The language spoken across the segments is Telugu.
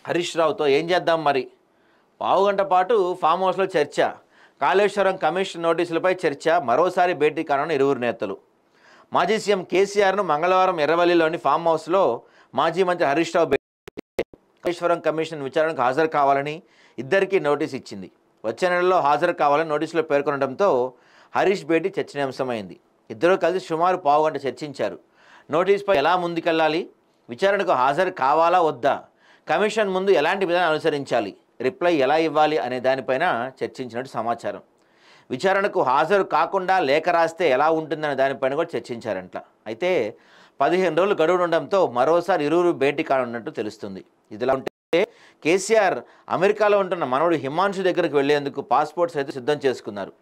హరీష్ రావుతో ఏం చేద్దాం మరి? పావుగంట పాటు ఫామ్ హౌస్లో చర్చ, కాళేశ్వరం కమిషన్ నోటీసులపై చర్చ, మరోసారి భేటీ కానున్న ఇరువురు నేతలు. మాజీ సీఎం కేసీఆర్ను మంగళవారం ఎర్రవల్లిలోని ఫామ్ హౌస్లో మాజీ మంత్రి హరీష్ రావు కాళేశ్వరం కమిషన్ విచారణకు హాజరు కావాలని ఇద్దరికీ నోటీస్ ఇచ్చింది. వచ్చే నెలలో హాజరు కావాలని నోటీసులో పేర్కొనడంతో హరీష్ భేటీ చర్చనీయాంశమైంది. ఇద్దరూ కలిసి సుమారు పావుగంట చర్చించారు. నోటీసుపై ఎలా ముందుకెళ్లాలి, విచారణకు హాజరు కావాలా వద్దా, కమిషన్ ముందు ఎలాంటి విధానం అనుసరించాలి, రిప్లై ఎలా ఇవ్వాలి అనే దానిపైన చర్చించినట్టు సమాచారం. విచారణకు హాజరు కాకుండా లేఖ రాస్తే ఎలా ఉంటుందనే దానిపైన కూడా చర్చించారంట. అయితే 15 రోజులు గడువు ఉండడంతో మరోసారి ఇరువురు భేటీ కానున్నట్టు తెలుస్తుంది. ఇదిలా ఉంటే కేసీఆర్ అమెరికాలో ఉంటున్న మనవడు హిమాంశు దగ్గరికి వెళ్లేందుకు పాస్పోర్ట్స్ అయితే సిద్ధం చేసుకున్నారు.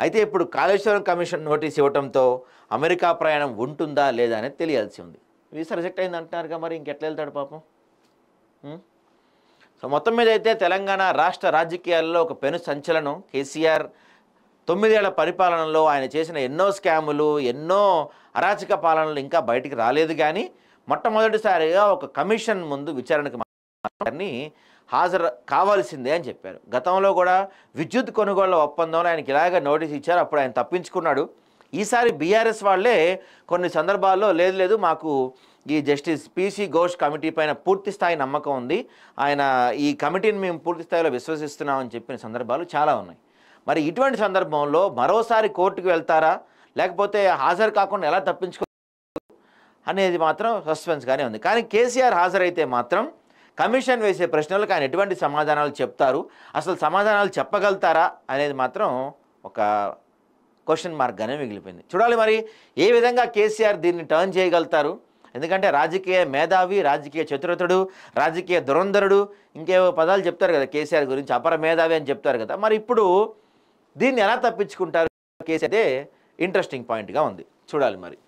అయితే ఇప్పుడు కాళేశ్వరం కమిషన్ నోటీస్ ఇవ్వడంతో అమెరికా ప్రయాణం ఉంటుందా లేదా అనేది తెలియాల్సి ఉంది. వీసా రిజెక్ట్ అయింది అంటున్నారుగా, మరి ఇంకెట్లా వెళ్తాడు పాపం? సో మొత్తం మీద అయితే తెలంగాణ రాష్ట్ర రాజకీయాల్లో ఒక పెను సంచలనం. కేసీఆర్ 9 ఏళ్ల పరిపాలనలో ఆయన చేసిన ఎన్నో స్కాములు, ఎన్నో అరాచక పాలనలు ఇంకా బయటికి రాలేదు. కానీ మొట్టమొదటిసారిగా ఒక కమిషన్ ముందు విచారణకు హాజరు కావాల్సిందే అని చెప్పారు. గతంలో కూడా విద్యుత్ కొనుగోళ్ల ఒప్పందంలో ఆయనకి ఇలాగ నోటీస్ ఇచ్చారు, అప్పుడు ఆయన తప్పించుకున్నాడు. ఈసారి బీఆర్ఎస్ వాళ్ళే కొన్ని సందర్భాల్లో లేదు మాకు ఈ జస్టిస్ పీసీ ఘోష్ కమిటీ పైన పూర్తి స్థాయి నమ్మకం ఉంది, ఆయన ఈ కమిటీని మేము పూర్తి స్థాయిలో విశ్వసిస్తున్నామని చెప్పిన సందర్భాలు చాలా ఉన్నాయి. మరి ఇటువంటి సందర్భంలో మరోసారి కోర్టుకు వెళ్తారా, లేకపోతే హాజరు కాకుండా ఎలా తప్పించుకో అనేది మాత్రం సస్పెన్స్గానే ఉంది. కానీ కేసీఆర్ హాజరైతే మాత్రం కమిషన్ వేసే ప్రశ్నలకు ఆయన ఎటువంటి సమాధానాలు చెప్తారు, అసలు సమాధానాలు చెప్పగలుగుతారా అనేది మాత్రం ఒక క్వశ్చన్ మార్క్గానే మిగిలిపోయింది. చూడాలి మరి ఏ విధంగా కేసీఆర్ దీన్ని టర్న్ చేయగలుగుతారు. ఎందుకంటే రాజకీయ మేధావి, రాజకీయ చతురతుడు, రాజకీయ దురంధరుడు, ఇంకేవో పదాలు చెప్తారు కదా కేసీఆర్ గురించి, అపర మేధావి అని చెప్తారు కదా. మరి ఇప్పుడు దీన్ని ఎలా తప్పించుకుంటారు కేసీఆర్? ఇంట్రెస్టింగ్ పాయింట్గా ఉంది. చూడాలి మరి.